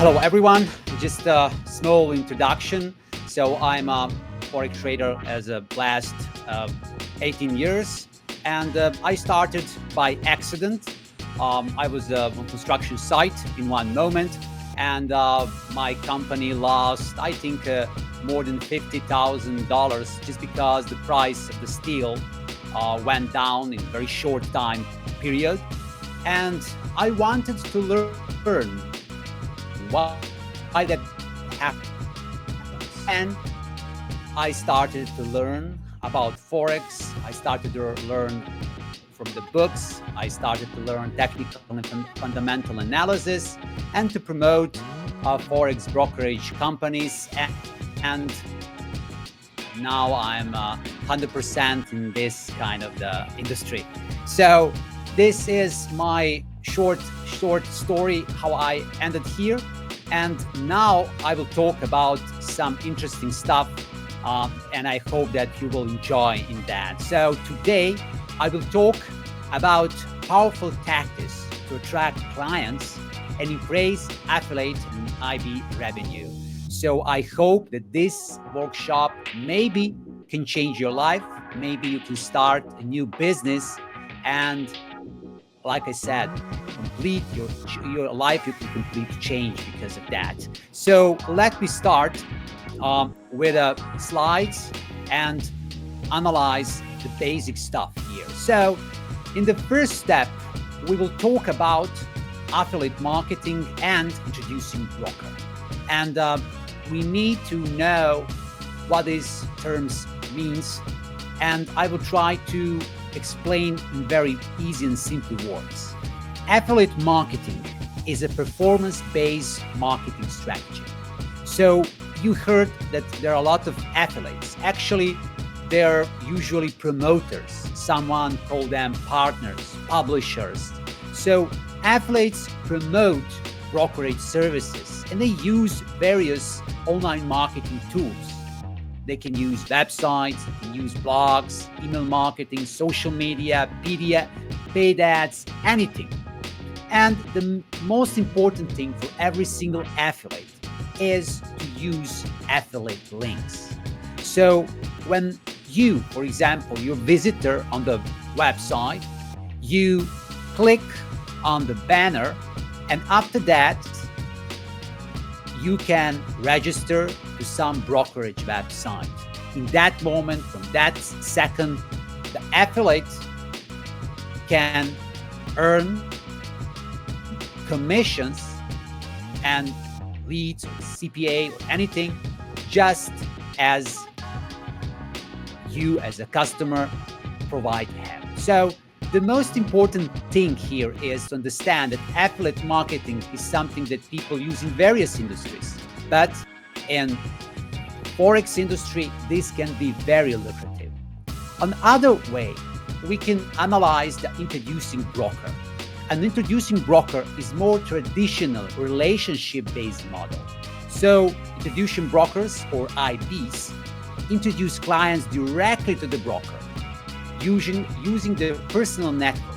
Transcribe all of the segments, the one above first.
Hello, everyone. Just a small introduction. So I'm a forex trader as a last 18 years, and I started by accident. I was on construction site in one moment, and my company lost, I think, more than $50,000 just because the price of the steel went down in a very short time period. And I wanted to learn why that happens. And I started to learn about Forex. I started to learn from the books. I started to learn technical and fundamental analysis and to promote Forex brokerage companies. And now I'm 100% in this kind of the industry. So this is my short story how I ended here. And now I will talk about some interesting stuff, and I hope that you will enjoy in that. So today I will talk about powerful tactics to attract clients and increase affiliate and IB revenue. So I hope that this workshop maybe can change your life. Maybe you can start a new business, and like I said, complete your life. You can complete change because of that. So let me start with slides and analyze the basic stuff here. So in the first step, we will talk about affiliate marketing and introducing broker. And we need to know what these terms means. And I will try to explain in very easy and simple words. Affiliate marketing is a performance-based marketing strategy. So you heard that there are a lot of affiliates. Actually, they're usually promoters. Someone call them partners, publishers. So affiliates promote brokerage services and they use various online marketing tools. They can use websites, they can use blogs, email marketing, social media, media, paid ads, anything. And the most important thing for every single affiliate is to use affiliate links. So when you, for example, your visitor on the website, you click on the banner, and after that, you can register to some brokerage website. In that moment, from that second, the affiliate can earn commissions and leads, CPA, or anything, just as you as a customer provide him. So the most important thing here is to understand that affiliate marketing is something that people use in various industries. But in Forex industry, this can be very lucrative. Another way, we can analyze the introducing broker. An introducing broker is more traditional relationship-based model. So introducing brokers or IBs introduce clients directly to the broker using their personal network.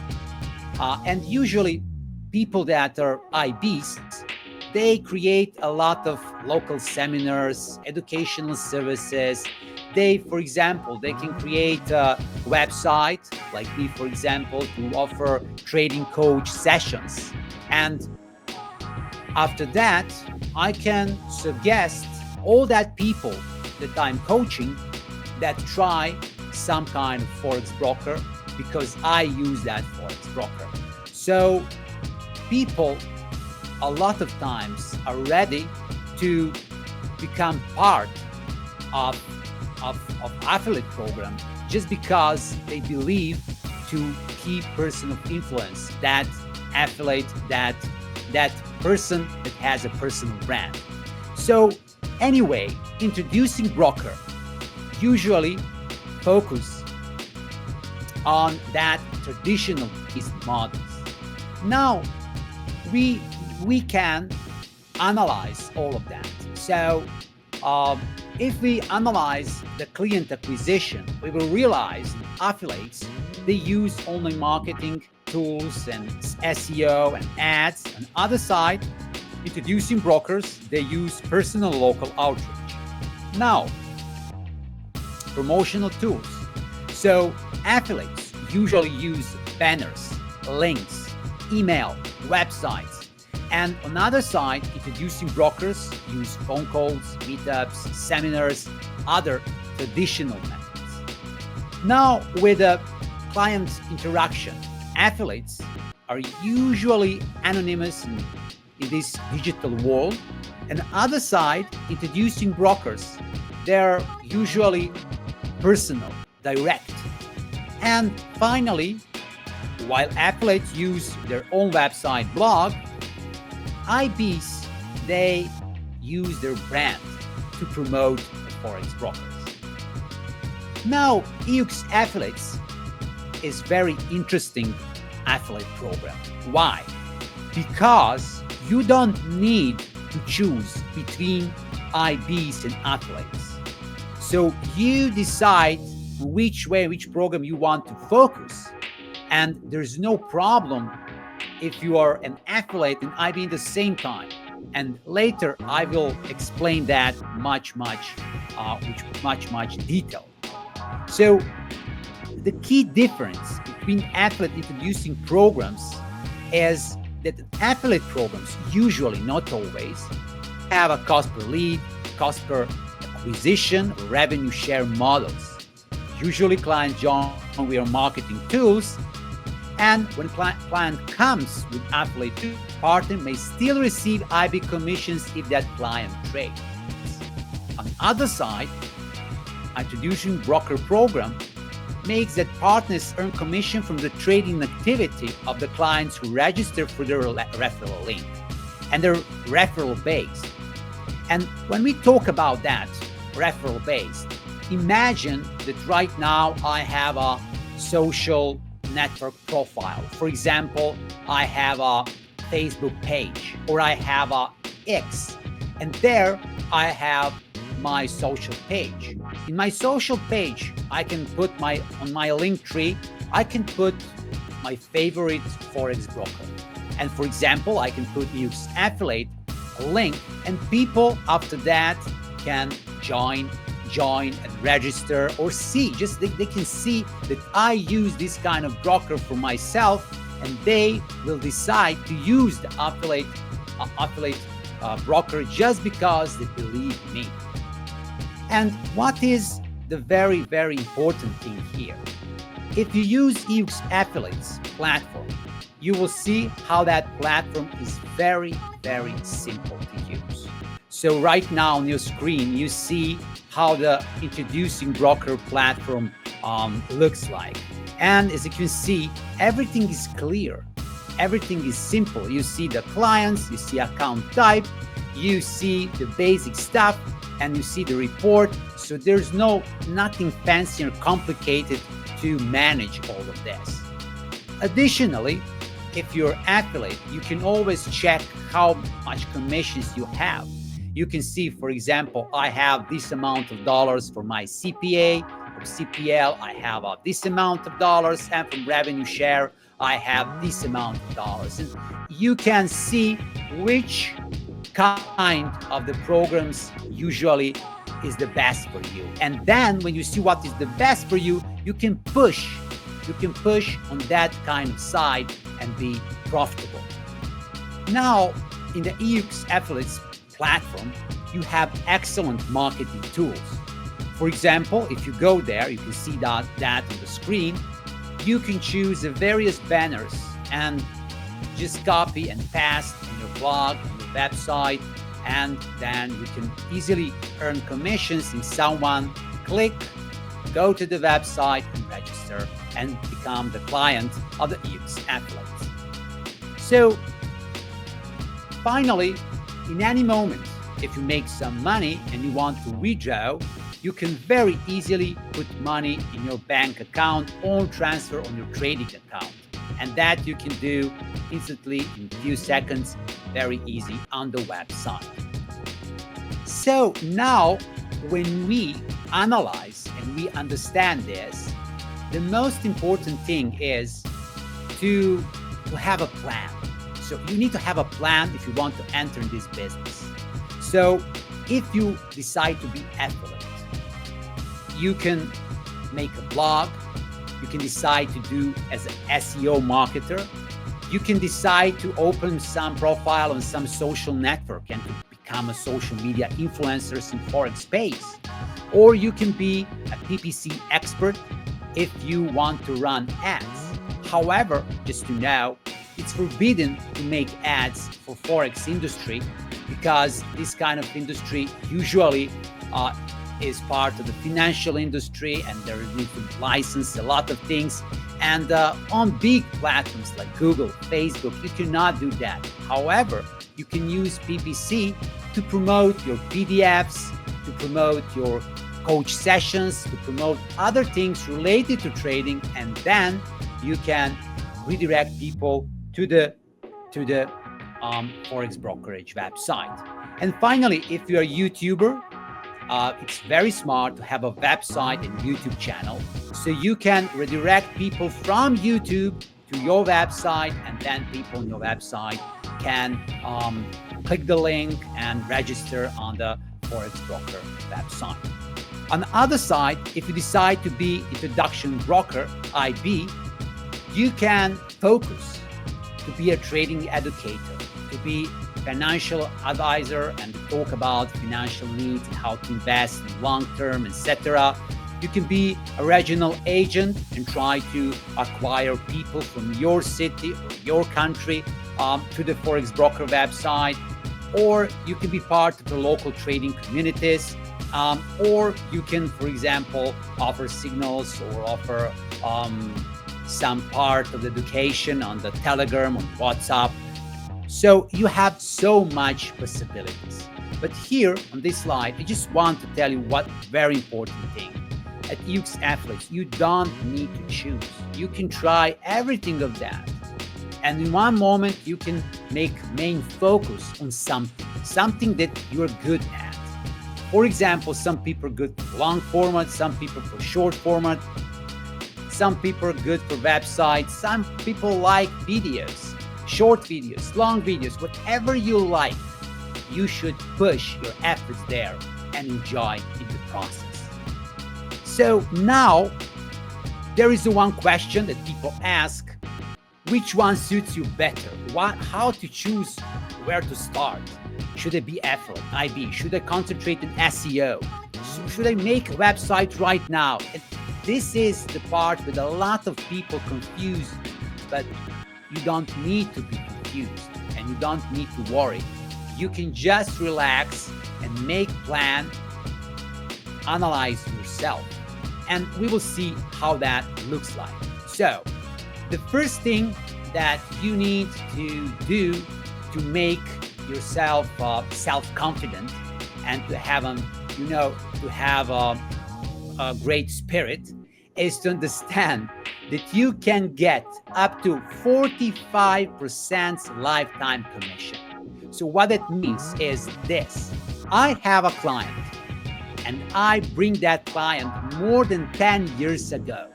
And usually people that are IBs, they create a lot of local seminars, educational services. They, for example, they can create a website, like me, for example, to offer trading coach sessions. And after that, I can suggest all that people that I'm coaching that try some kind of Forex broker because I use that Forex broker. So people a lot of times are ready to become part of affiliate program just because they believe to keep person of influence, that affiliate, that person that has a personal brand. So anyway, introducing broker usually focus on that traditional business models. Now we can analyze all of that. So if we analyze the client acquisition, we will realize affiliates, they use online marketing tools and SEO and ads. On the other side, Introducing brokers, they use personal local outreach. Now, promotional tools. So affiliates usually use banners, links, email, websites. And on the other side, introducing brokers use phone calls, meetups, seminars, other traditional methods. Now, with a client interaction, affiliates are usually anonymous in this digital world. And the other side, introducing brokers, they're usually personal, direct. And finally, while affiliates use their own website blog, IBs, they use their brand to promote Forex brokers. Now, IUX affiliates is very interesting affiliate program. Why? Because you don't need to choose between IBs and affiliates. So you decide which program you want to focus. And there's no problem if you are an affiliate and IB at the same time. And later I will explain that much detail. So the key difference between affiliate introducing programs is that affiliate programs usually, not always, have a cost per lead, cost per acquisition, revenue share models. Usually clients join with our marketing tools, and when client comes with affiliate tools, partner may still receive IB commissions if that client trades. On the other side, introducing broker program makes that partners earn commission from the trading activity of the clients who register for their referral link, and they're referral based. And when we talk about that referral based, imagine that right now I have a social network profile. For example, I have a Facebook page, or I have a X, and there I have my social page. In my social page, I can put on my link tree, I can put my favorite Forex broker. And for example, I can put IUX affiliate link, and people after that can join and register, or see, just they can see that I use this kind of broker for myself, and they will decide to use the affiliate broker just because they believe me. And what is the very, very important thing here? If you use IUX affiliates platform, you will see how that platform is very, very simple to use. So right now on your screen, you see how the introducing broker platform looks like. And as you can see, everything is clear. Everything is simple. You see the clients, you see account type, you see the basic stuff, and you see the report. So there's nothing fancy or complicated to manage all of this. Additionally, if you're affiliate, you can always check how much commissions you have. You can see, for example, I have this amount of dollars for my CPA or CPL. I have this amount of dollars, and from revenue share, I have this amount of dollars. And you can see which kind of the programs usually is the best for you. And then when you see what is the best for you, you can push on that kind of side and be profitable. Now, in the IUX affiliates platform, you have excellent marketing tools. For example, if you go there, you can see that on the screen. You can choose the various banners and just copy and paste on your blog, on your website, and then you can easily earn commissions if someone go to the website and register and become the client of the IUX affiliates. So finally, in any moment, if you make some money and you want to withdraw, you can very easily put money in your bank account or transfer on your trading account. And that you can do instantly in a few seconds, very easy on the website. So now, when we analyze and we understand this, the most important thing is to have a plan. So So you need to have a plan if you want to enter in this business. So if you decide to be affiliate, you can make a blog. You can decide to do as an SEO marketer. You can decide to open some profile on some social network and to become a social media influencer in Forex space. Or you can be a PPC expert if you want to run ads. However, just to know, it's forbidden to make ads for Forex industry because this kind of industry usually is part of the financial industry and there needs to license a lot of things. And on big platforms like Google, Facebook, you cannot do that. However, you can use PPC to promote your PDFs, to promote your coach sessions, to promote other things related to trading, and then you can redirect people to the Forex brokerage website. And finally, if you're a YouTuber, it's very smart to have a website and YouTube channel so you can redirect people from YouTube to your website, and then people on your website can click the link and register on the Forex broker website. On the other side, if you decide to be introduction broker, IB, you can focus to be a trading educator, to be financial advisor and talk about financial needs and how to invest in long term, etc. You can be a regional agent and try to acquire people from your city or your country to the Forex broker website, or you can be part of the local trading communities, or you can, for example, offer signals or offer some part of the education on the Telegram, on WhatsApp. So you have so much possibilities. But here on this slide, I just want to tell you what very important thing. At IUX Affiliates, you don't need to choose. You can try everything of that. And in one moment, you can make main focus on something that you're good at. For example, some people are good for long format, some people for short format, some people are good for websites, some people like videos, short videos, long videos, whatever you like, you should push your efforts there and enjoy in the process. So now there is the one question that people ask: which one suits you better? How to choose where to start? Should I be affiliate, IB? Should I concentrate in SEO? Should I make a website right now? And this is the part with a lot of people confused, but you don't need to be confused and you don't need to worry. You can just relax and make plan, analyze yourself, and we will see how that looks like. So the first thing that you need to do to make yourself self-confident and to have a great spirit is to understand that you can get up to 45% lifetime commission. So what it means is this: I have a client and I bring that client more than 10 years ago.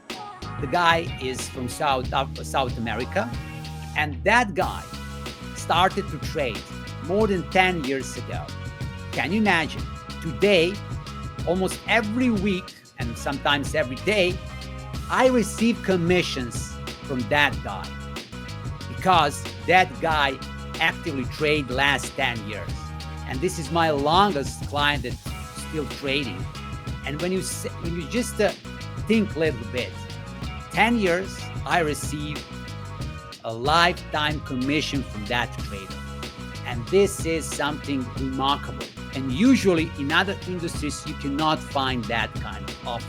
The guy is from South America, and that guy started to trade more than 10 years ago. Can you imagine? Today, almost every week and sometimes every day, I receive commissions from that guy because that guy actively trade last 10 years. And this is my longest client that's still trading. And when you just think a little bit, 10 years, I receive a lifetime commission from that trader. And this is something remarkable. And usually in other industries, you cannot find that kind of offer.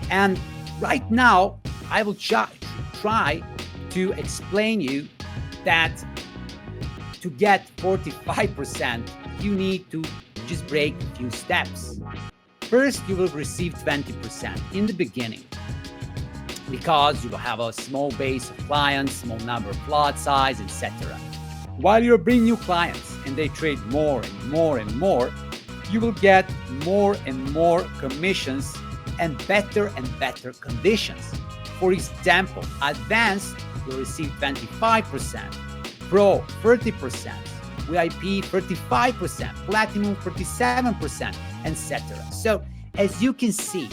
And right now, I will try to explain you that to get 45%, you need to just break a few steps. First, you will receive 20% in the beginning because you will have a small base of clients, small number of lot size, etc. While you're bringing new clients and they trade more and more and more, you will get more and more commissions and better conditions. For example, advanced will receive 25%. Pro 30%, VIP 35%, Platinum 37%, etc. So as you can see,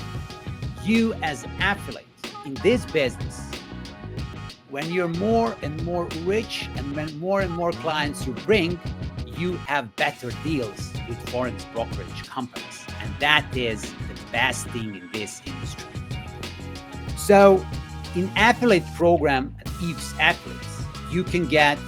you as affiliate in this business, when you're more and more rich and when more and more clients you bring, you have better deals with forex brokerage companies. And that is the best thing in this industry. So in affiliate program at IUX Affiliates, you can get,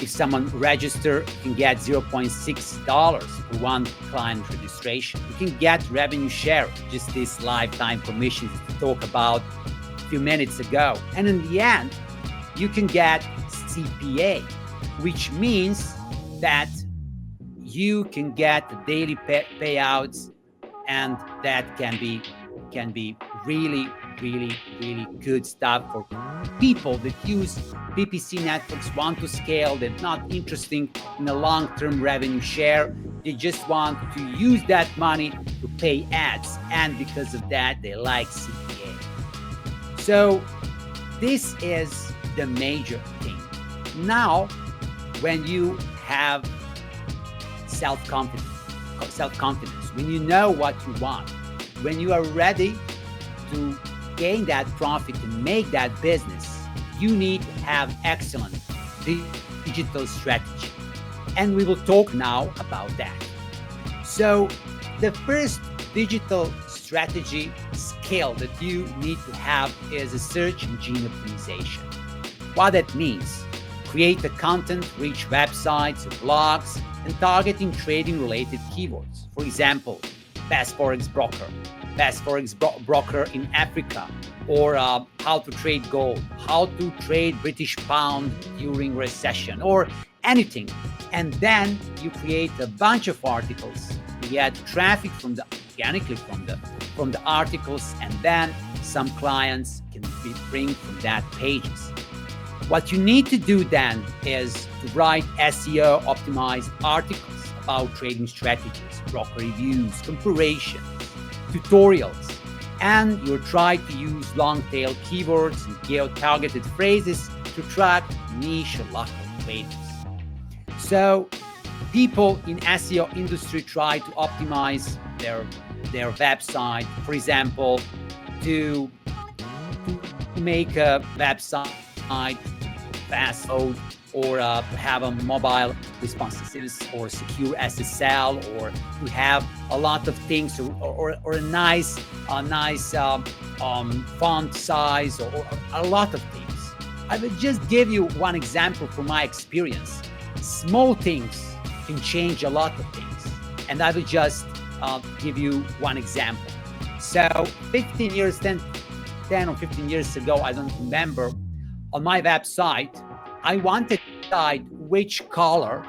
if someone register, you can get $0.6 for one client registration. You can get revenue share, just this lifetime commissions we talked about a few minutes ago. And in the end, you can get CPA, which means that you can get the daily payouts, and that can be really good stuff for people that use PPC networks, want to scale, they're not interested in a long-term revenue share. They just want to use that money to pay ads, and because of that, they like CPA. So this is the major thing. Now, when you have self-confidence, when you know what you want, when you are ready to gain that profit and make that business, you need to have excellent digital strategy. And we will talk now about that. So the first digital strategy skill that you need to have is a search engine optimization. What that means: create the content, reach websites, blogs, and targeting trading related keywords. For example, best forex broker in Africa, or how to trade gold, how to trade British pound during recession, or anything. And then you create a bunch of articles. You get traffic organically from the articles, and then some clients can be bring from that pages. What you need to do then is to write SEO optimized articles about trading strategies, broker reviews, comparisons, tutorials, and you'll try to use long tail keywords and geo-targeted phrases to track niche local traders. So people in SEO industry try to optimize their website, for example, to make a website fast load, or have a mobile responsiveness, or secure SSL, or to have a lot of things, or a nice font size, or a lot of things. I will just give you one example from my experience. Small things can change a lot of things, and I will just give you one example. So 10 or 15 years ago, I don't remember, on my website, I wanted to decide which color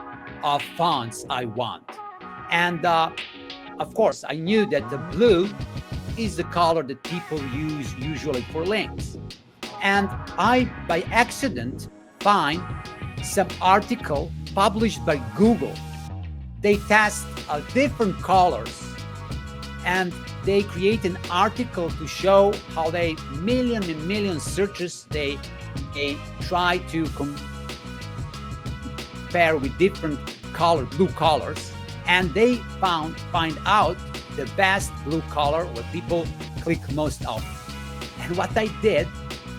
of fonts I want. And of course, I knew that the blue is the color that people use usually for links. And I, by accident, find some article published by Google. They test different colors, and they create an article to show how they million and million searches they try to compare with different blue colors, and they find out the best blue color what people click most often. And what I did,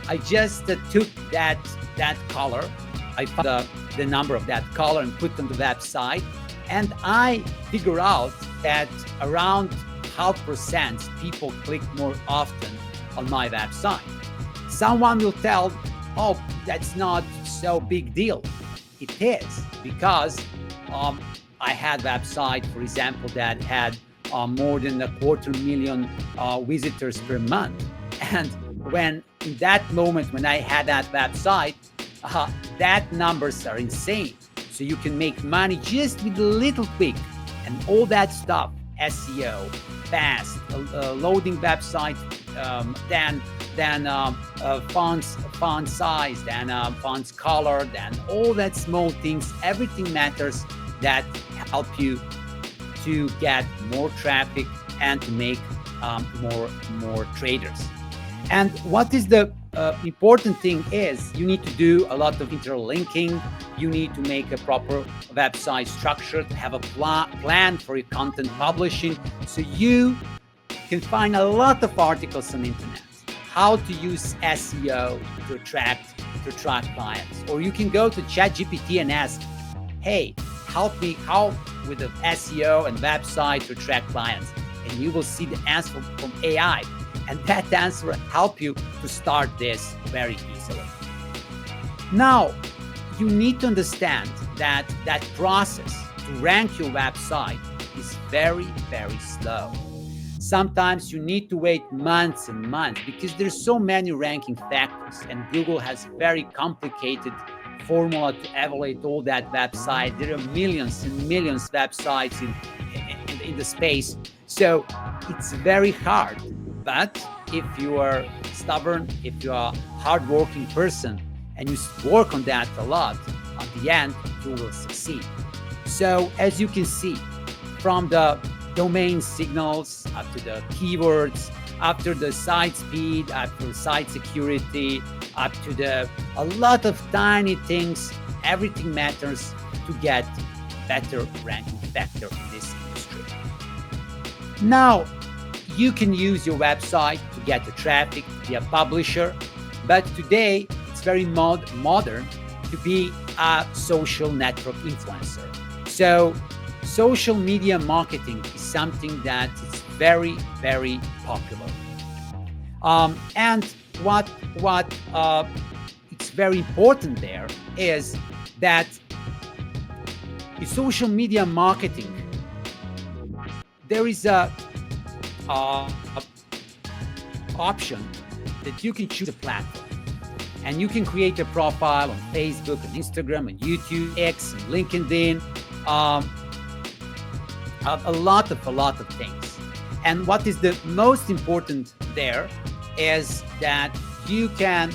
I just took that color, I found the number of that color and put on the website, and I figure out that around 0.5% people click more often on my website. Someone will tell, oh, that's not so big deal. It is, because I had website, for example, that had more than 250,000 visitors per month. And when in that moment, when I had that website, that numbers are insane. So you can make money just with a little tweak, and all that stuff, SEO, fast, loading website, then font size, then fonts color, then all that small things, everything matters that help you to get more traffic and to make more traders. And what is the important thing is you need to do a lot of interlinking. You need to make a proper website structure, to have a plan for your content publishing, so you can find a lot of articles on the internet. How to use SEO to attract clients, or you can go to ChatGPT and ask, "Hey, help me how with the SEO and website to attract clients," and you will see the answer from AI, and that answer will help you to start this very easily. Now, you need to understand that that process to rank your website is very, very slow. Sometimes you need to wait months and months because there's so many ranking factors, and Google has very complicated formula to evaluate all that website. There are millions and millions of websites in the space, so it's very hard. But if you are stubborn, if you are a hardworking person, and you work on that a lot, at the end you will succeed. So as you can see, from the domain signals up to the keywords, after the site speed, after site security, up to a lot of tiny things, everything matters to get better ranking factor in this industry. Now, you can use your website to get the traffic, to be a publisher, but today it's very modern to be a social network influencer. So social media marketing is something that is very, very popular. And what it's very important there is that in social media marketing, there is a option that you can choose a platform, and you can create a profile on Facebook, on Instagram, on YouTube, X, and LinkedIn. A lot of things. And what is the most important there is that you can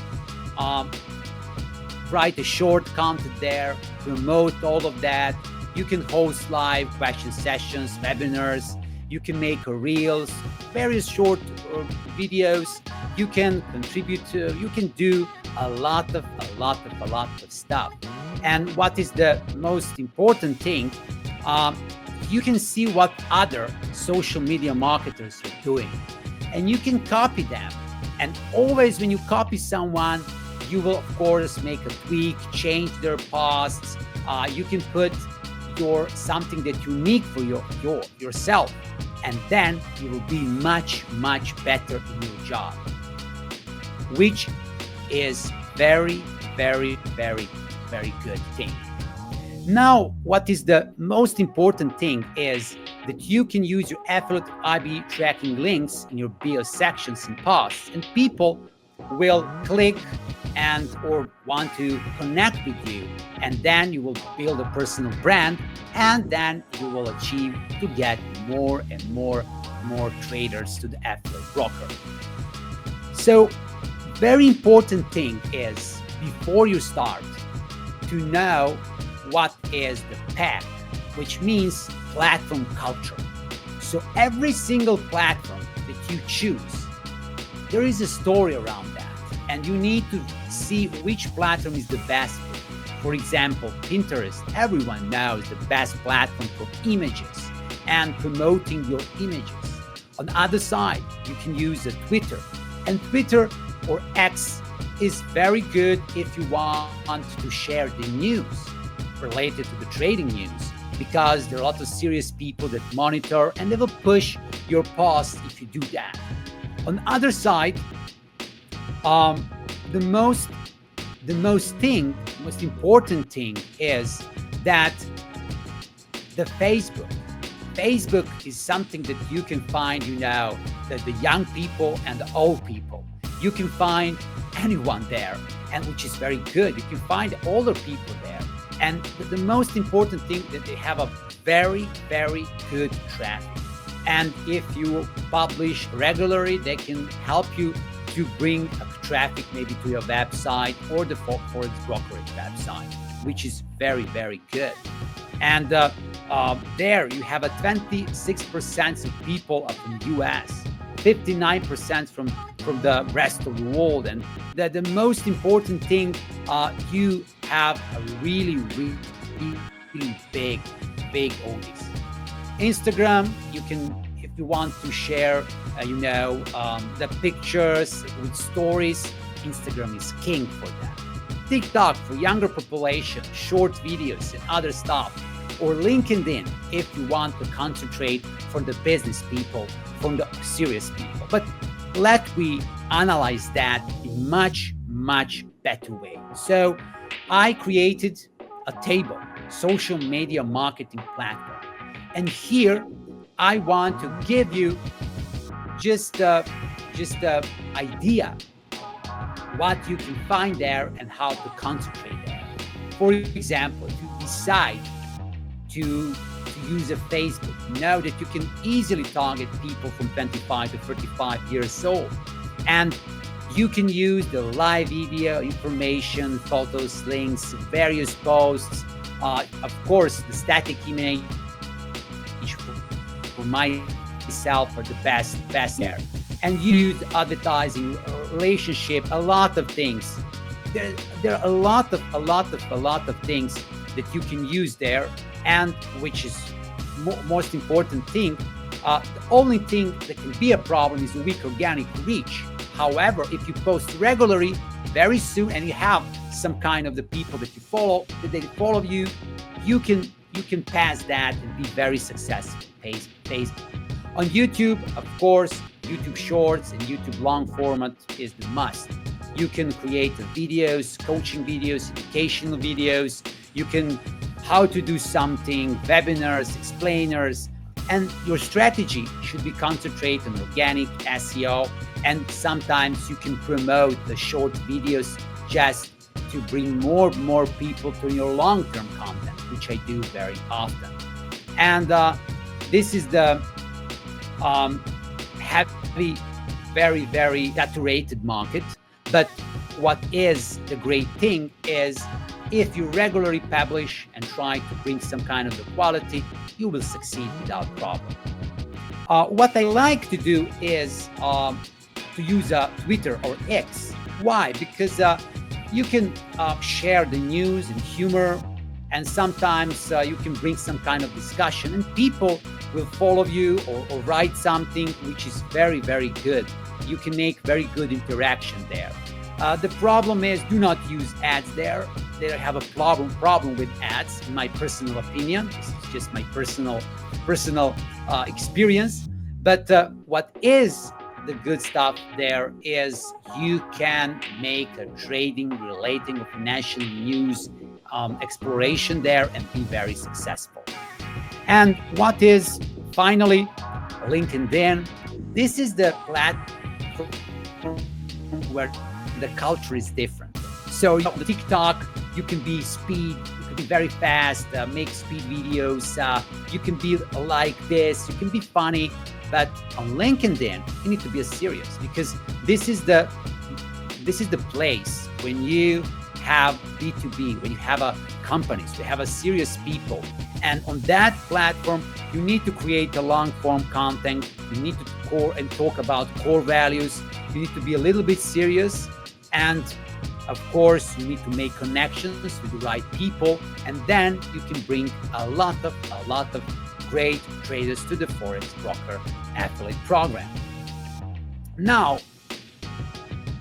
write a short content there, promote all of that. You can host live question sessions, webinars. You can make reels, various short videos. You can contribute to. You can do a lot of stuff. And what is the most important thing? You can see what other social media marketers are doing, and you can copy them. And always when you copy someone, you will of course make a tweak, change their posts. You can put something that unique for yourself, and then you will be much better in your job, which is very good thing. Now, what is the most important thing is that you can use your affiliate IB tracking links in your bio sections and posts, and people will click and or want to connect with you, and then you will build a personal brand, and then you will achieve to get more and more traders to the affiliate broker. So very important thing is, before you start, to know what is the PAC, which means platform culture. So every single platform that you choose, there is a story around that, and you need to see which platform is the best. For example, Pinterest, everyone knows the best platform for images and promoting your images. On the other side, you can use Twitter, and Twitter or X is very good if you want to share the news related to the trading news, because there are a lot of serious people that monitor, and they will push your post if you do that. On the other side, the most important thing is that the Facebook is something that you can find, that the young people and the old people, you can find anyone there, and which is very good. You can find older people there. And the most important thing, that they have a very good traffic. And if you publish regularly, they can help you to bring traffic maybe to your website or the forex brokerage website, which is very good. And there you have a 26% of people are from US, 59% from the rest of the world. And the most important thing, you have a really, really big audience. Instagram, you can, if you want to share, the pictures with stories, Instagram is king for that. TikTok for younger population, short videos and other stuff, or LinkedIn if you want to concentrate for the business people, from the serious people. But let we analyze that in much better way. So I created a table, social media marketing platform, and here I want to give you just a idea what you can find there and how to concentrate there. For example, if you decide to use a Facebook, know that you can easily target people from 25 to 35 years old, and you can use the live video, information, photos, links, various posts, of course the static image for myself are the best there, and use advertising, relationship, a lot of things. There are a lot of things that you can use there, and which is most important thing. The only thing that can be a problem is weak organic reach. However, if you post regularly, very soon, and you have some kind of the people that you follow, that they follow you, you can pass that and be very successful. Facebook. On YouTube, of course, YouTube Shorts and YouTube long format is the must. You can create videos, coaching videos, educational videos. You can how to do something, webinars, explainers, and your strategy should be concentrated on organic SEO. And sometimes you can promote the short videos just to bring more people to your long-term content, which I do very often. And this is the heavy, very saturated market. But what is the great thing is, if you regularly publish and try to bring some kind of the quality, you will succeed without problem. What I like to do is to use Twitter or X. Why? Because you can share the news and humor, and sometimes you can bring some kind of discussion, and people will follow you or write something which is very good. You can make very good interaction there. The problem is, do not use ads there. They have a problem with ads, in my personal opinion. This is just my personal experience. But what is the good stuff there is you can make a trading, relating, or financial news exploration there and be very successful. And what is finally LinkedIn? This is the platform where the culture is different. So on the TikTok, you can be speed, you can be very fast, make speed videos. You can be like this, you can be funny. But on LinkedIn, you need to be serious, because this is the place when you have B2B, when you have a companies, you have a serious people. And on that platform, you need to create a long form content. You need to talk about core values. You need to be a little bit serious. And of course, you need to make connections with the right people. And then you can bring a lot of great traders to the Forex Broker Affiliate Program. Now,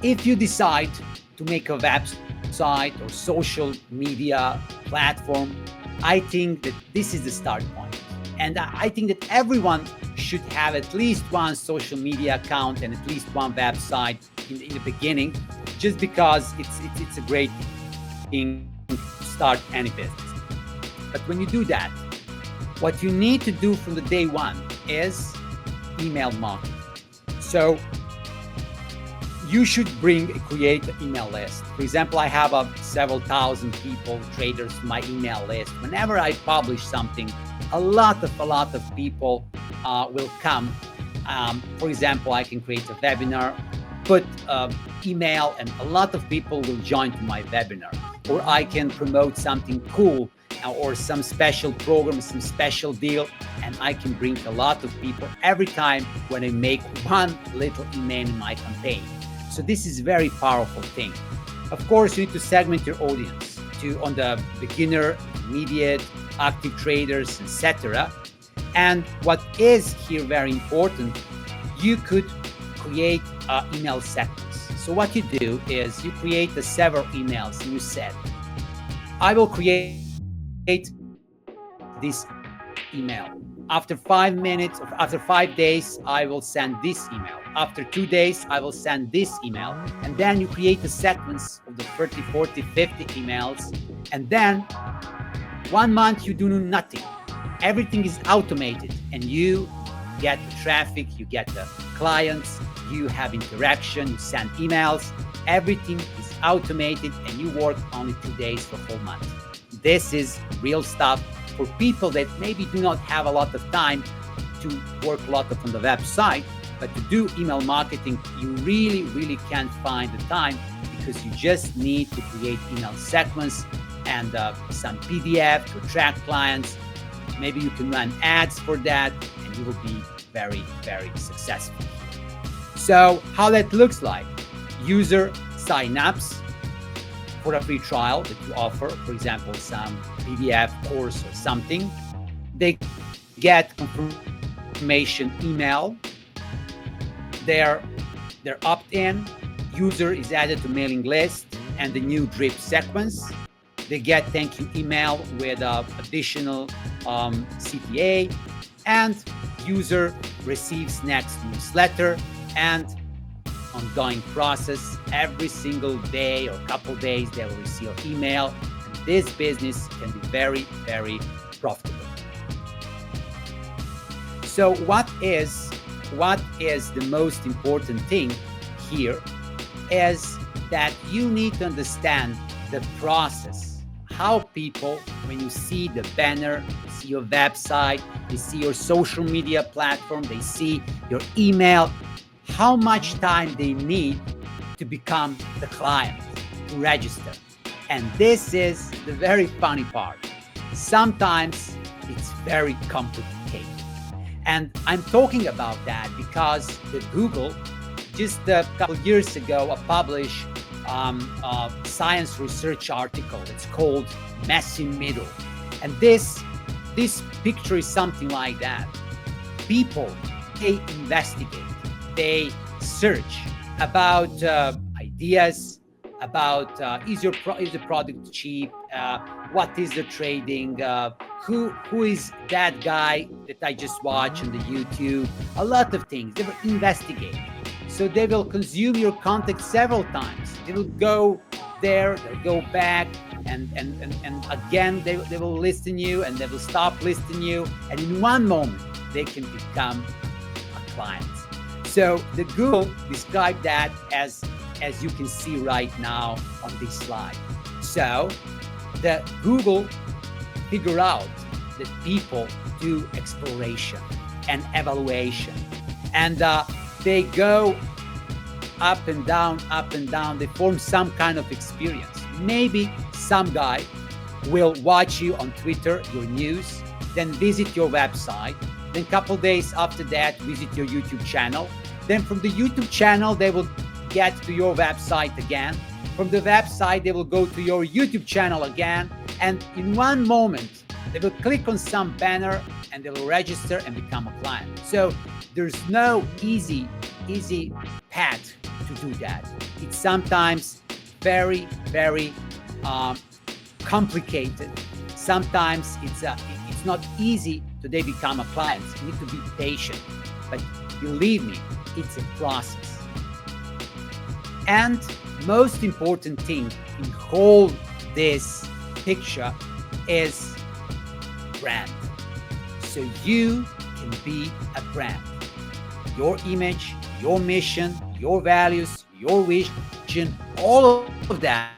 if you decide to make a website or social media platform, I think that this is the start point. And I think that everyone should have at least one social media account and at least one website in the beginning, just because it's a great thing to start any business. But when you do that, what you need to do from the day one is email marketing. So you should create an email list. For example, I have several thousand people, traders, in my email list. Whenever I publish something, a lot of people will come. For example, I can create a webinar, put email, and a lot of people will join to my webinar. Or I can promote something cool or some special program, some special deal, and I can bring a lot of people every time when I make one little email in my campaign. So this is very powerful thing. Of course, you need to segment your audience to on the beginner, intermediate, active traders, etc. And what is here very important, you could create email segments. So what you do is you create the several emails and you said, I will create this email. After 5 minutes, or after 5 days, I will send this email. After 2 days, I will send this email. And then you create a sequence of the 30, 40, 50 emails. And then 1 month, you do nothing. Everything is automated and you get the traffic, you get the clients, you have interaction, you send emails, everything is automated and you work only 2 days for a whole month. This is real stuff for people that maybe do not have a lot of time to work a lot on the website, but to do email marketing, you really can't find the time because you just need to create email segments and some PDF to attract clients. Maybe you can run ads for that and you will be very successful. So how that looks like, user signups for a free trial that you offer, for example, some PDF course or something. They get confirmation email. They're opt-in. User is added to mailing list and the new drip sequence. They get thank you email with additional CTA, and user receives next newsletter and ongoing process. Every single day or couple days they will receive email, and this business can be very profitable. So what is the most important thing here is that you need to understand the process, how people, when you see the banner, see your website, they see your social media platform, they see your email, how much time they need to become the client, to register. And this is the very funny part. Sometimes it's very complicated. And I'm talking about that because the Google, just a couple of years ago, published a science research article. It's called Messy Middle. And this picture is something like that. People, they investigate, they search about ideas, about is the product cheap, what is the trading, who is that guy that I just watched on the YouTube, a lot of things. They will investigate. So they will consume your content several times. They will go there, they'll go back, and again they will listen you, and they will stop listening you, and in one moment they can become a client. So the Google described that as you can see right now on this slide. So the Google figure out that people do exploration and evaluation, and they go up and down. They form some kind of experience. Maybe some guy will watch you on Twitter, your news, then visit your website. Then a couple days after that, visit your YouTube channel. Then from the YouTube channel, they will get to your website again. From the website, they will go to your YouTube channel again. And in one moment, they will click on some banner and they will register and become a client. So there's no easy path to do that. It's sometimes very complicated. Sometimes it's not easy to they become a client. You need to be patient, but believe me, it's a process. And most important thing in whole this picture is brand. So you can be a brand. Your image, your mission, your values, your vision, all of that,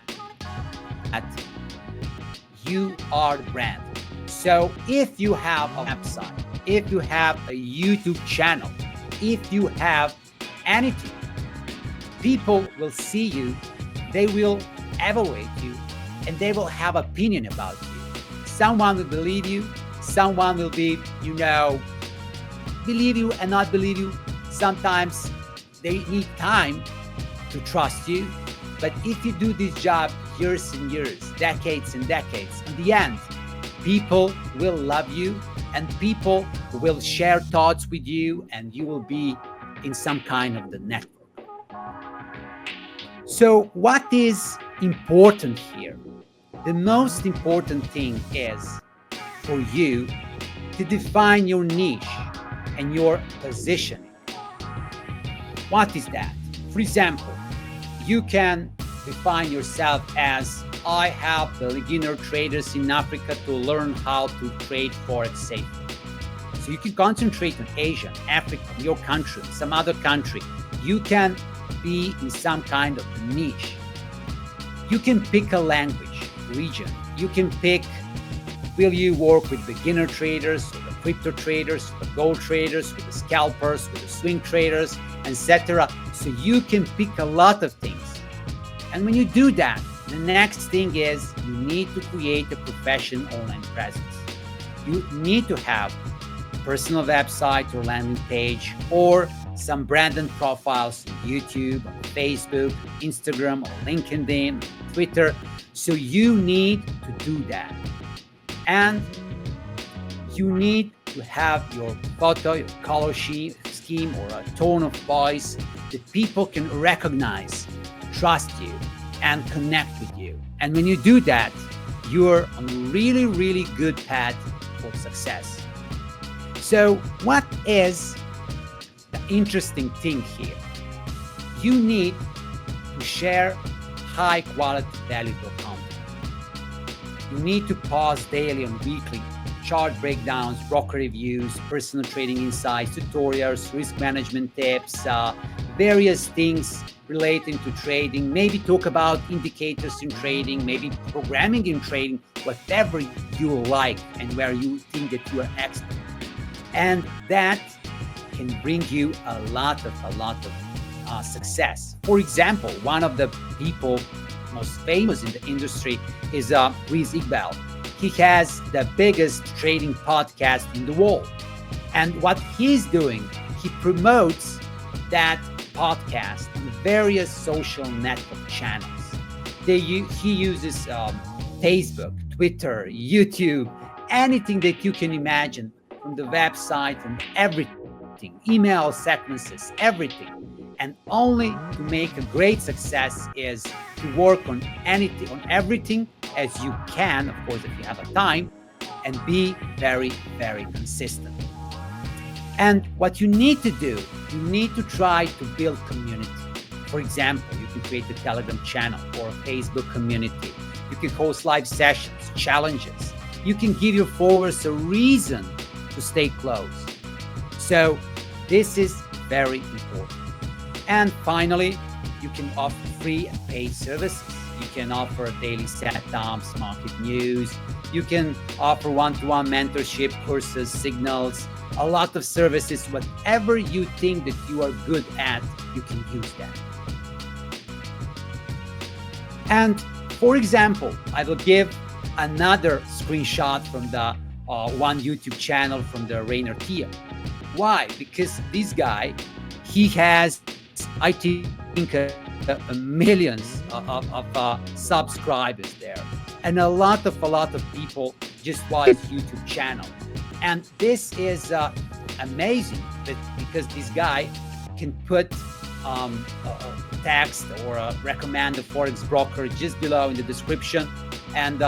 you are the brand. So if you have a website, if you have a YouTube channel, if you have anything, people will see you, they will evaluate you, and they will have opinion about you. Someone will believe you. Someone will be, believe you and not believe you. Sometimes they need time to trust you. But if you do this job years and years, decades and decades, in the end, people will love you and people will share thoughts with you and you will be in some kind of the network. So what is important here? The most important thing is for you to define your niche and your positioning. What is that? For example, you can define yourself as, I help the beginner traders in Africa to learn how to trade Forex safely. So you can concentrate on Asia, Africa, your country, some other country. You can be in some kind of niche. You can pick a language, region. You can pick, will you work with beginner traders, or the crypto traders, the gold traders, with the scalpers, with the swing traders, etc. So you can pick a lot of things. And when you do that, the next thing is you need to create a professional online presence. You need to have a personal website or landing page or some branded profiles on YouTube, on Facebook, Instagram, or LinkedIn, Twitter. So you need to do that. And you need to have your photo, your color scheme, or a tone of voice that people can recognize, trust you, and connect with you. And when you do that, you're on a really, really good path for success. So what is the interesting thing here? You need to share high quality valuable content. You need to post daily and weekly chart breakdowns, broker reviews, personal trading insights, tutorials, risk management tips, various things relating to trading, maybe talk about indicators in trading, maybe programming in trading, whatever you like and where you think that you are expert. And that can bring you a lot of success. For example, one of the people most famous in the industry is Igor. He has the biggest trading podcast in the world. And what he's doing, he promotes that podcast on various social network channels. He uses Facebook, Twitter, YouTube, anything that you can imagine, from the website and everything, email sequences, everything. And only to make a great success is to work on anything, on everything as you can, of course, if you have a time, and be very, very consistent. And what you need to do, you need to try to build community. For example, you can create a Telegram channel or a Facebook community. You can host live sessions, challenges. You can give your followers a reason to stay close. So this is very important. And finally, you can offer free and paid services. You can offer daily setups, market news. You can offer one-to-one mentorship, courses, signals, a lot of services. Whatever you think that you are good at, you can use that. And for example, I will give another screenshot from the one YouTube channel from the Rainer Tia. Why? Because this guy, he has, I think, millions of subscribers there, and a lot of people just watch his YouTube channel. And this is amazing, because this guy can put a text or recommend a forex broker just below in the description, and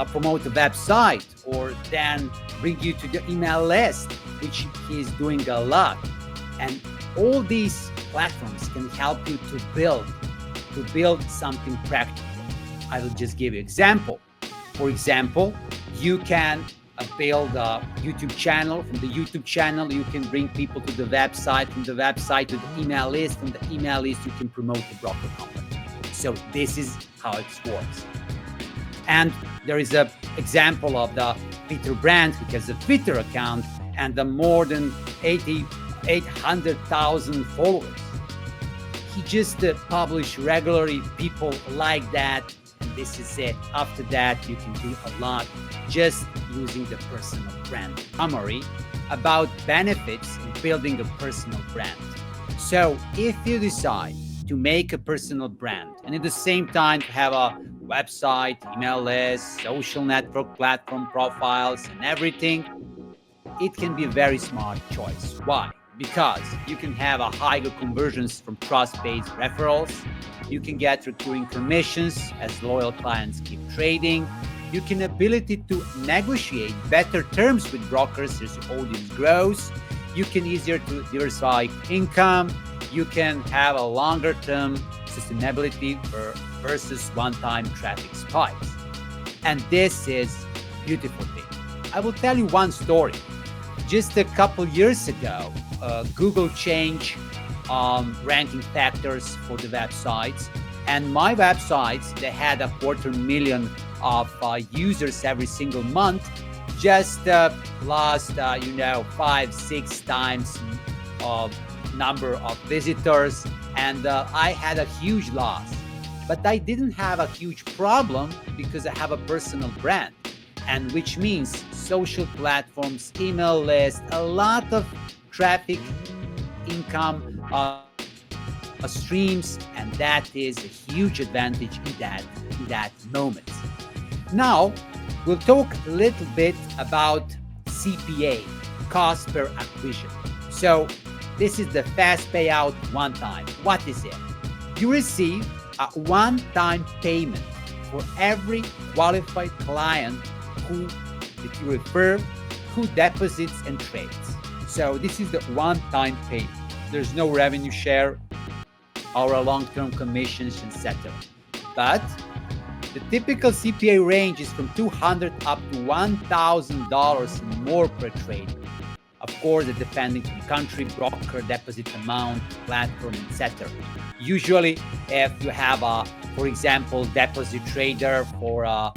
promote a website, or then bring you to the email list, which he is doing a lot. And all these platforms can help you to build something practical. I will just give you an example. For example, you can build a YouTube channel. From the YouTube channel, you can bring people to the website. From the website to the email list. From the email list, you can promote the broker company. So this is how it works. And there is an example of the Peter Brandt, who has a Twitter account and the more than 800,000 followers. He just publish regularly. People like that. this is it. After that, you can do a lot just using the personal brand. Summary about benefits of building a personal brand. So if you decide to make a personal brand and at the same time have a website, email list, social network platform profiles, and everything, it can be a very smart choice. Why? Because you can have a higher conversions from trust-based referrals. You can get recurring commissions as loyal clients keep trading. You can ability to negotiate better terms with brokers as your audience grows. You can easier to diversify income. You can have a longer term sustainability versus one-time traffic spikes. And this is beautiful thing. I will tell you one story. Just a couple years ago, Google changed ranking factors for the websites, and my websites, they had 250,000 of users every single month. Just lost 5-6 times number of visitors, and I had a huge loss. But I didn't have a huge problem because I have a personal brand, and which means social platforms, email list, a lot of traffic, income streams, and that is a huge advantage in that moment. Now we'll talk a little bit about CPA, cost per acquisition. So this is the fast payout one time. What is it? You receive a one-time payment for every qualified client that you refer, who deposits and trades. So this is the one-time payment. There's no revenue share or a long-term commissions, etc. But the typical CPA range is from $200 up to $1,000 and more per trade. Of course, depending on country, broker, deposit amount, platform, etc. Usually, if you have for example, deposit trader for a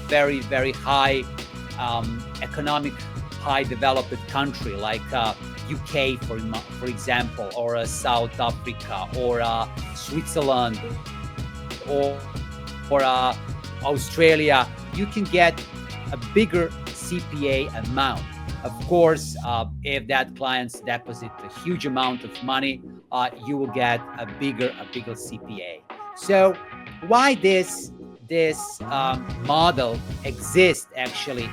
very, very high economic, high developed country like UK, for example, or South Africa, or Switzerland, or Australia, you can get a bigger CPA amount. Of course, if that client's deposit a huge amount of money, you will get a bigger CPA. So why this model exists actually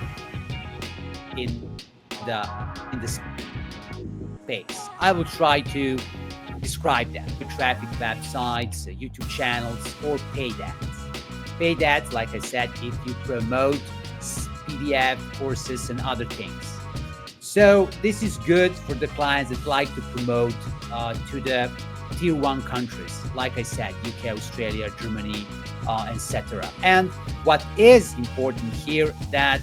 in the space? I will try to describe that. Traffic websites, YouTube channels, or paid ads. Paid ads, like I said, if you promote PDF courses and other things. So this is good for the clients that like to promote to the tier 1 countries, like I said, UK, Australia, Germany, etc. And what is important here, that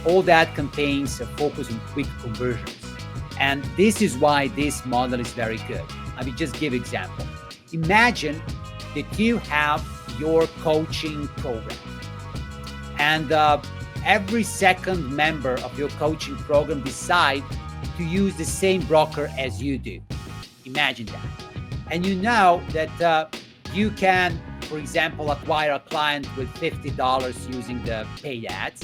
all that campaigns focus on quick conversions. And this is why this model is very good. I will just give example. Imagine that you have your coaching program, and every second member of your coaching program decide to use the same broker as you do. Imagine that. And you know that you can, for example, acquire a client with $50 using the paid ads.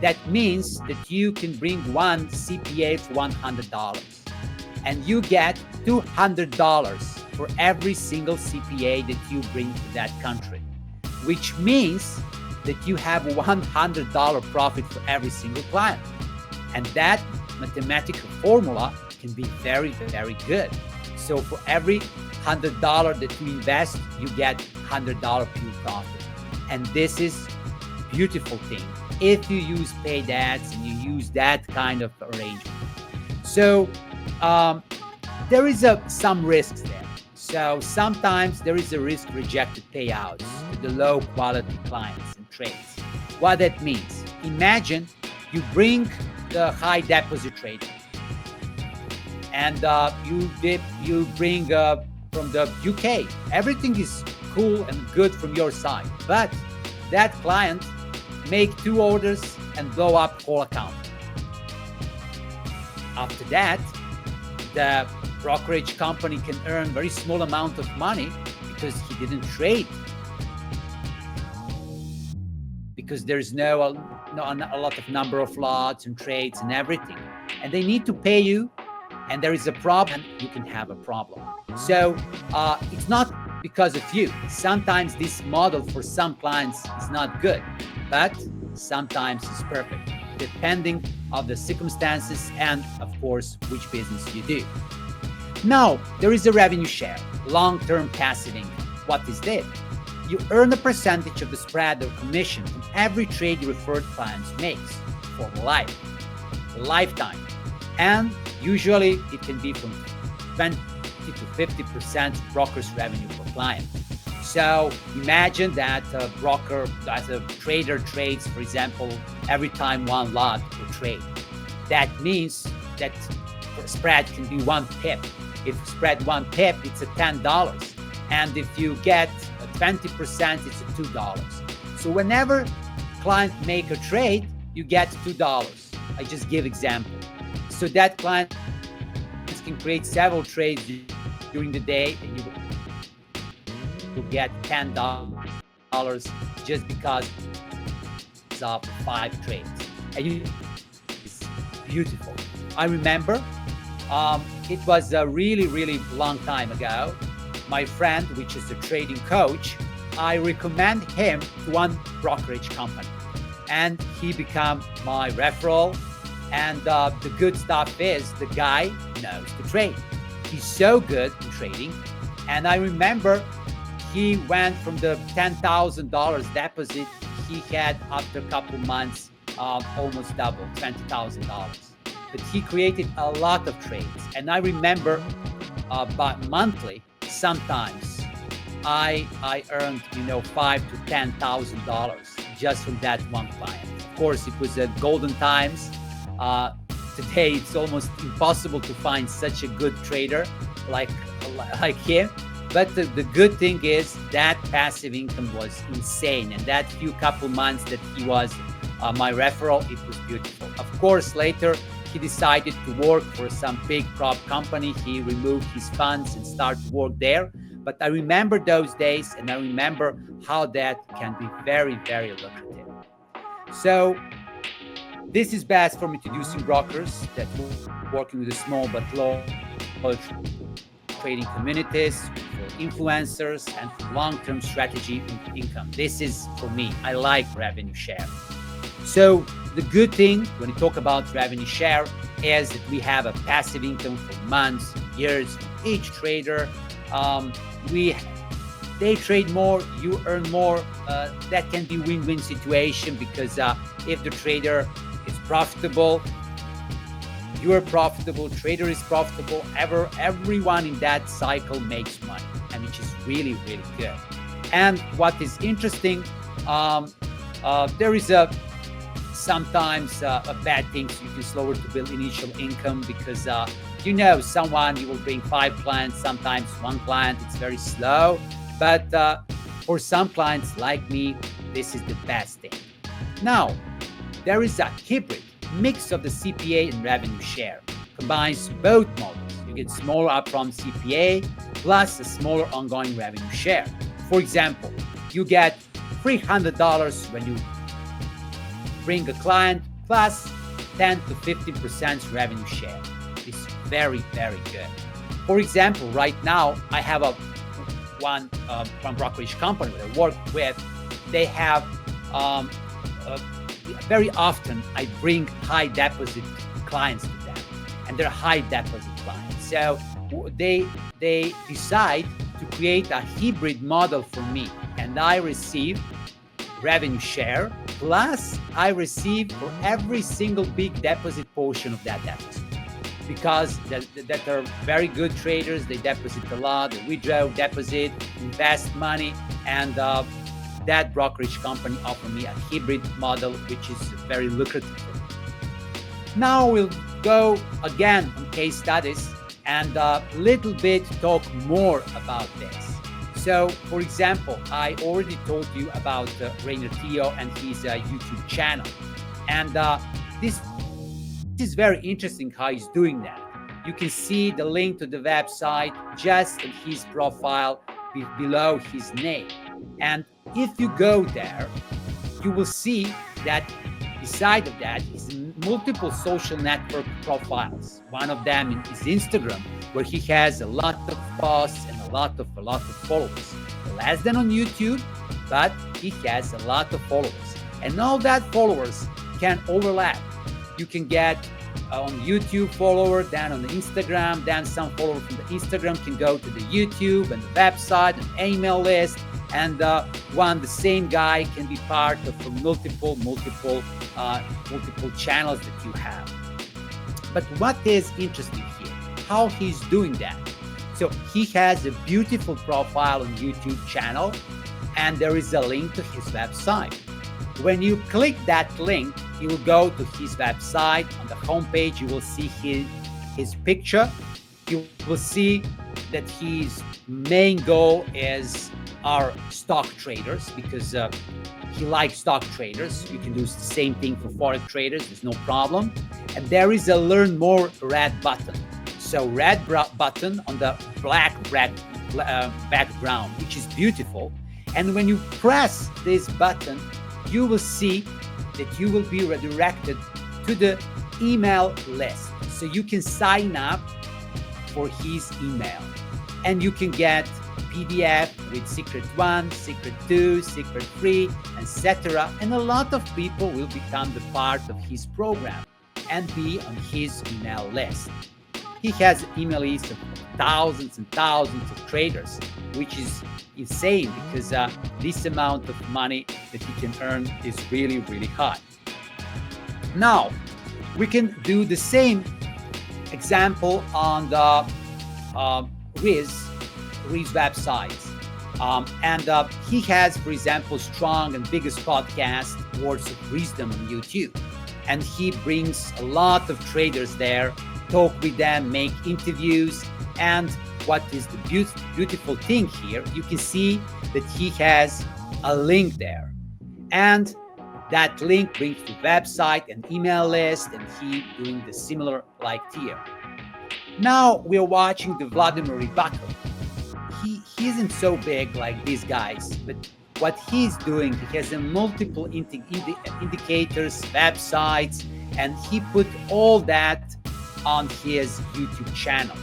That means that you can bring one CPA for $100, and you get $200 for every single CPA that you bring to that country, which means that you have $100 profit for every single client. And that mathematical formula can be very, very good. So for every $100 that you invest, you get $100 pure profit. And this is a beautiful thing if you use paid ads and you use that kind of arrangement. So there is some risks there. So sometimes there is a risk rejected payouts to the low quality clients and trades. What that means, imagine you bring the high deposit trader, and you bring from the UK. Everything is cool and good from your side, but that client make 2 orders and blow up whole account. After that, the brokerage company can earn very small amount of money because he didn't trade because there's a lot of number of lots and trades and everything, and they need to pay you, and there is a problem, you can have a problem. So it's not because of you. Sometimes this model for some clients is not good, but sometimes it's perfect, depending on the circumstances and, of course, which business you do. Now, there is a revenue share, long-term passive income. What is this? You earn a percentage of the spread or commission from every trade your referred clients makes for lifetime. And usually it can be from 20 to 50% broker's revenue per client. So imagine that a broker, as a trader trades, for example, every time one lot per trade. That means that spread can be 1 pip. If spread 1 pip, it's a $10. And if you get 20%, it's a $2. So whenever client make a trade, you get $2. I just give example. So that client can create several trades during the day, and you will get $10 just because of 5 trades. And it's beautiful. I remember it was a really, really long time ago. My friend, which is a trading coach, I recommend him to one brokerage company, and he became my referral. And the good stuff is the guy knows to trade. He's so good in trading. And I remember he went from the $10,000 deposit he had after a couple months, almost double, $20,000. But he created a lot of trades. And I remember about monthly, sometimes I earned, $5,000 to $10,000 just from that one client. Of course, it was golden times. Today, it's almost impossible to find such a good trader like him. But the good thing is that passive income was insane. And that few couple months that he was my referral, it was beautiful. Of course, later, he decided to work for some big prop company. He removed his funds and started to work there. But I remember those days, and I remember how that can be very, very lucrative. So this is best for introducing brokers that working with the small but low trading communities, for influencers, and for long-term strategy income. This is, for me, I like revenue share. So the good thing when you talk about revenue share is that we have a passive income for months, years from each trader. They trade more, you earn more. That can be win-win situation, because if the trader is profitable, you are profitable, trader is profitable, everyone in that cycle makes money, and which is really, really good. And what is interesting, there is sometimes a bad things. You can slower to build initial income because someone, you will bring 5 clients, sometimes 1 client. It's very slow, but for some clients like me, this is the best thing. Now, there is a hybrid mix of the CPA and revenue share. Combines both models. You get smaller upfront CPA plus a smaller ongoing revenue share. For example, you get $300 when you bring a client plus 10 to 15% revenue share. It's very, very good. For example, right now I have one brokerage company that I work with. They have very often I bring high deposit clients to them, and they're high deposit clients. So they decide to create a hybrid model for me, and I receive revenue share plus I receive for every single big deposit portion of that deposit, because that are very good traders. They deposit a lot, they withdraw, deposit, invest money, and that brokerage company offered me a hybrid model, which is very lucrative for me. Now we'll go again on case studies and a little bit talk more about this. So, for example, I already told you about Rainer Theo and his YouTube channel. And this is very interesting how he's doing that. You can see the link to the website just in his profile below his name. And if you go there, you will see that beside of that is multiple social network profiles. One of them is Instagram, where he has a lot of posts and a lot of followers. Less than on YouTube, but he has a lot of followers. And all that followers can overlap. You can get on YouTube follower, then on the Instagram, then some follower from the Instagram can go to the YouTube and the website and email list, and the same guy can be part of multiple channels that you have. But what is interesting here, how he's doing that? So he has a beautiful profile on YouTube channel, and there is a link to his website. When you click that link, you will go to his website. On the homepage, you will see his picture. You will see that his main goal is our stock traders, because he likes stock traders. You can do the same thing for forex traders. There's no problem. And there is a learn more red button. So red button on the black background, which is beautiful. And when you press this button, you will see that you will be redirected to the email list. So you can sign up for his email, and you can get PDF with secret 1, secret 2, secret 3, etc. And a lot of people will become the part of his program and be on his email list. He has an email list of thousands and thousands of traders, which is insane, because this amount of money that he can earn is really, really high. Now, we can do the same example on the Riz websites. And he has, for example, strong and biggest podcast, Words of Wisdom on YouTube. And he brings a lot of traders there, talk with them, make interviews. And what is the beautiful thing here, you can see that he has a link there. And that link brings to website and email list, and he doing the similar like here. Now we're watching the Vladimir Rybakov. He isn't so big like these guys, but what he's doing, he has a multiple indicators, websites, and he put all that on his YouTube channel.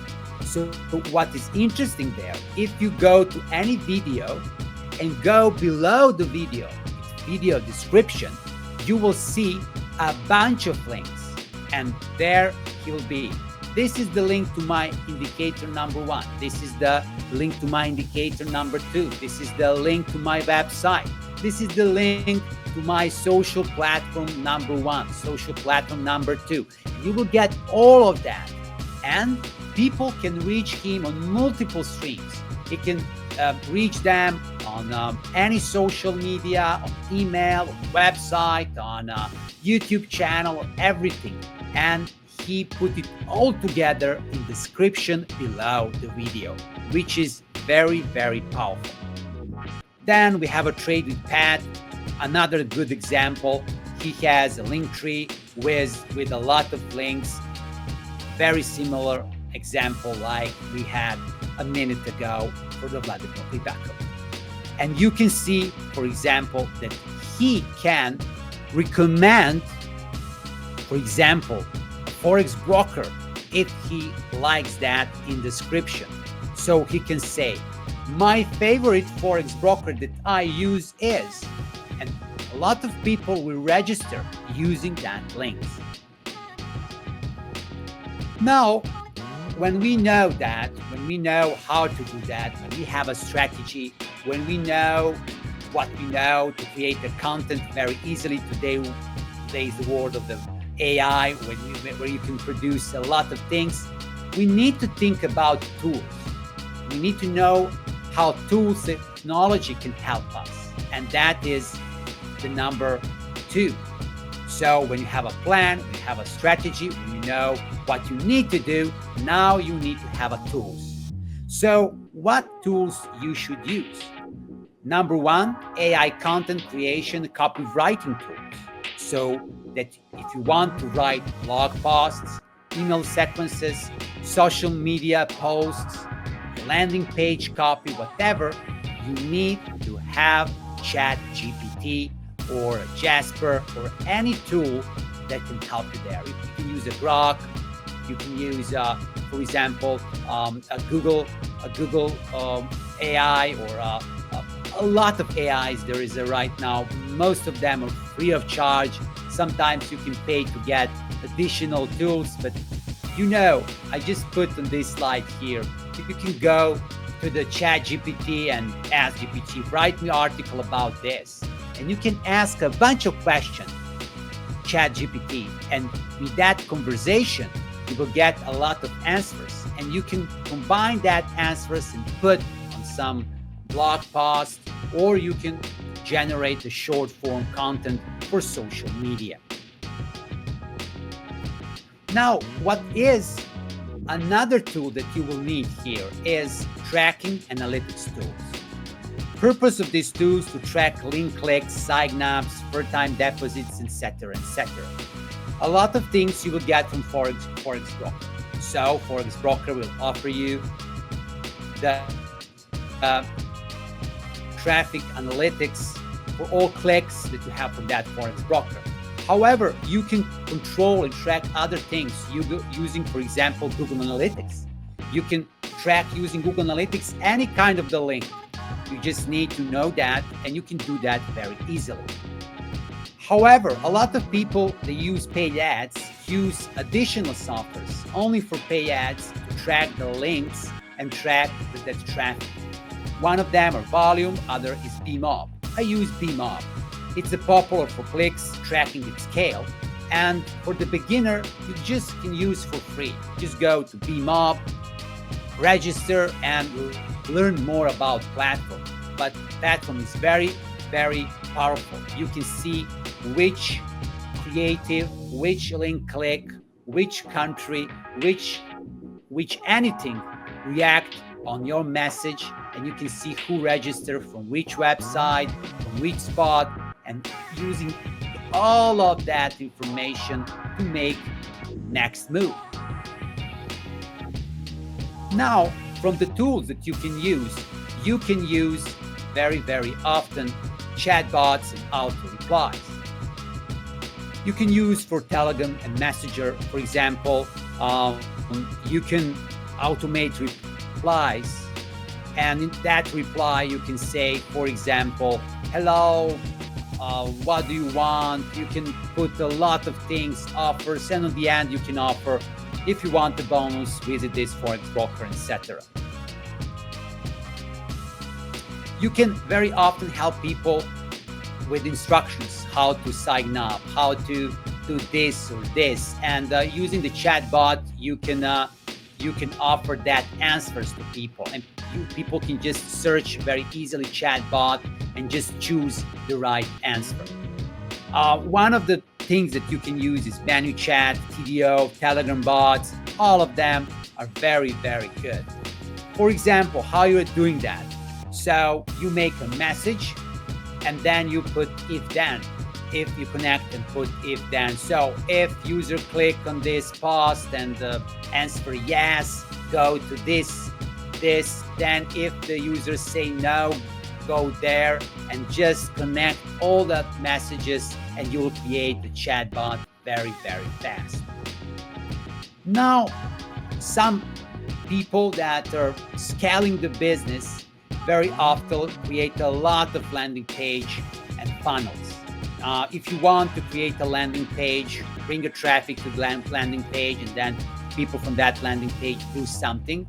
So what is interesting there, if you go to any video and go below the video, its video description, you will see a bunch of links, and there he will be. This is the link to my indicator number 1. This is the link to my indicator number 2. This is the link to my website. This is the link to my social platform number 1, social platform number 2. You will get all of that. And people can reach him on multiple streams. He can reach them on any social media, on email, on website, on YouTube channel, everything. And he put it all together in the description below the video, which is very, very powerful. Then we have a trade with Pat, another good example. He has a link tree with a lot of links, very similar example like we had a minute ago for the Vladimir Rybakov. And you can see, for example, that he can recommend, for example, a forex broker if he likes that in description. So he can say, my favorite forex broker that I use is, and a lot of people will register using that link. Now, when we know that, when we know how to do that, when we have a strategy, when we know what we know to create the content very easily, today's the world of the AI, where you can produce a lot of things, we need to think about tools. We need to know how tools, technology can help us. And that is the number 2. So when you have a plan, when you have a strategy, when you know what you need to do, now you need to have a tools. So what tools you should use? Number 1, AI content creation, copywriting tools. So that if you want to write blog posts, email sequences, social media posts, landing page copy, whatever, you need to have ChatGPT or Jasper or any tool that can help you there. You can use a Grok, you can use, for example, a Google AI, or a lot of AIs there is right now. Most of them are free of charge. Sometimes you can pay to get additional tools, but I just put on this slide here, you can go to the chat GPT and ask GPT, write me an article about this. And you can ask a bunch of questions, chat GPT. And with that conversation, you will get a lot of answers. And you can combine that answers and put on some blog post, or you can generate a short form content for social media. Now, what is another tool that you will need here is tracking analytics tools. Purpose of these tools to track link clicks, sign-ups, first-time deposits, etc., etc. A lot of things you will get from Forex Broker. So Forex Broker will offer you the traffic analytics for all clicks that you have from that Forex Broker. However, you can control and track other things using, for example, Google Analytics. You can track using Google Analytics any kind of the link. You just need to know that, and you can do that very easily. However, a lot of people, they use paid ads, use additional softwares only for paid ads to track the links and track the traffic. One of them are Volume, other is BMob. I use BMob. It's popular for clicks, tracking its scale. And for the beginner, you just can use for free. Just go to BMob, register, and learn more about platform. But platform is very, very powerful. You can see which creative, which link click, which country, which anything react on your message, and you can see who registered from which website, from which spot, and using all of that information to make next move. Now, from the tools that you can use very, very often chatbots and auto replies. You can use for Telegram and Messenger, for example. You can automate replies, and in that reply you can say, for example, hello, what do you want? You can put a lot of things, offers, and at the end you can offer, if you want the bonus, visit this Forex Broker, etc. You can very often help people with instructions, how to sign up, how to do this or this, and using the chatbot, you can offer that answers to people, and people can just search very easily chatbot and just choose the right answer. One of the things that you can use is MenuChat, TDO, Telegram bots. All of them are very, very good. For example, how you're doing that. So you make a message and then you put if then. If you connect and put if then. So if user click on this post and answer yes, go to this, then if the user say no, go there and just connect all that messages, and you will create the chatbot very, very fast. Now, some people that are scaling the business very often create a lot of landing page and funnels. If you want to create a landing page, bring a traffic to the landing page, and then people from that landing page do something,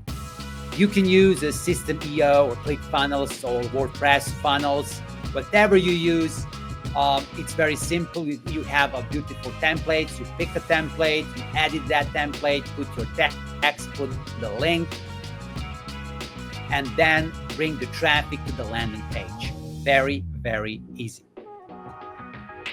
you can use a System.io or ClickFunnels or WordPress funnels, whatever you use. It's very simple. You have a beautiful template. You pick a template, you edit that template, put your text, put the link, and then bring the traffic to the landing page. Very, very easy.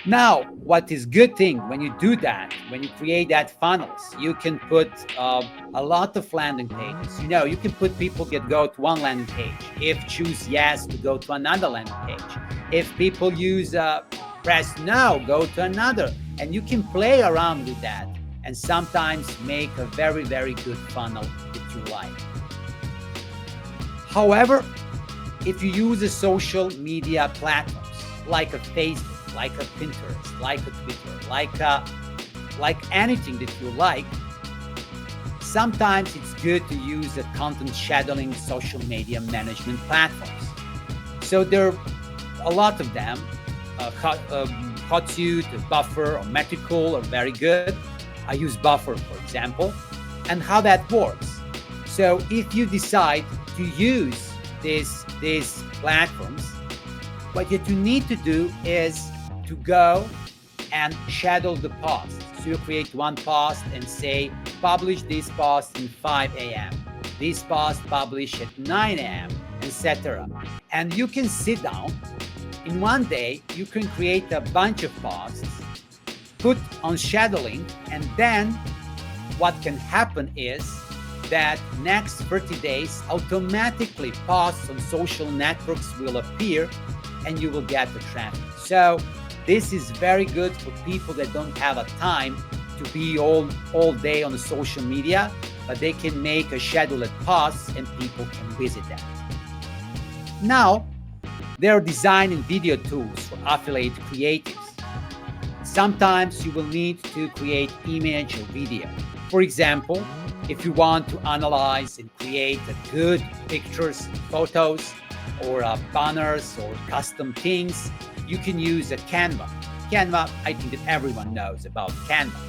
Now, what is good thing when you do that, when you create that funnels, you can put a lot of landing pages. You can put people go to one landing page. If choose yes to go to another landing page. If people use press no, go to another. And you can play around with that and sometimes make a very, very good funnel that you like. However, if you use a social media platforms like a Facebook like a Pinterest, like a Twitter, like anything that you like, sometimes it's good to use a content shadowing social media management platforms. So there are a lot of them. Hotsuite, Buffer, or Metricool are very good. I use Buffer, for example, and how that works. So if you decide to use these platforms, what you need to do is to go and schedule the post. So you create one post and say, publish this post in 5 a.m. This post publish at 9 a.m., etc. And you can sit down. In one day, you can create a bunch of posts, put on scheduling, and then what can happen is that next 30 days, automatically posts on social networks will appear and you will get the traffic. So this is very good for people that don't have a time to be all day on the social media, but they can make a scheduled post and people can visit that. Now, there are design and video tools for affiliate creatives. Sometimes you will need to create image or video. For example, if you want to analyze and create good pictures, photos, or banners or custom things, you can use a Canva. Canva, I think that everyone knows about Canva.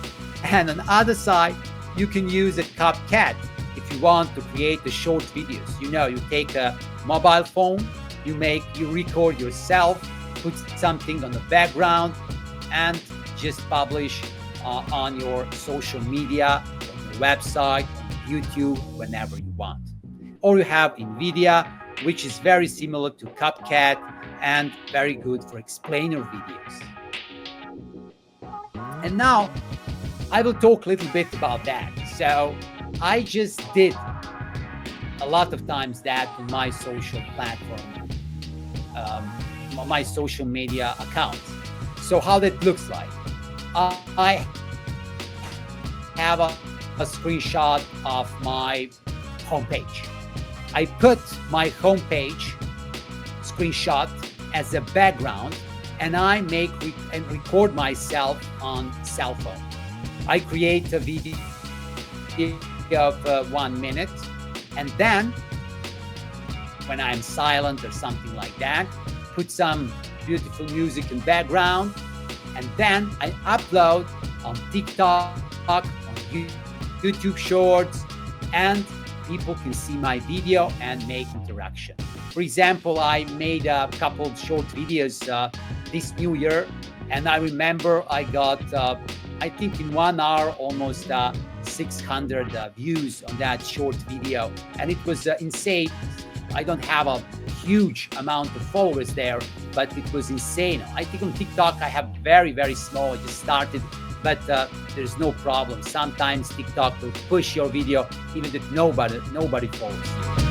And on the other side, you can use a CapCut if you want to create the short videos. You take a mobile phone, you record yourself, put something on the background, and just publish on your social media, on your website, on YouTube, whenever you want. Or you have NVIDIA, which is very similar to CapCut and very good for explainer videos. And now I will talk a little bit about that. So I just did a lot of times that on my social platform, my social media accounts. So how that looks like. I have a screenshot of my homepage. I put my homepage screenshot as a background, and I make and record myself on cell phone. I create a video of 1 minute, and then when I'm silent or something like that, put some beautiful music in background, and then I upload on TikTok, on YouTube Shorts, and people can see my video and make interaction. For example, I made a couple of short videos this new year, and I remember I got, I think in 1 hour, almost 600 views on that short video, and it was insane. I don't have a huge amount of followers there, but it was insane. I think on TikTok I have very, very small. I just started, but there's no problem. Sometimes TikTok will push your video even if nobody follows you.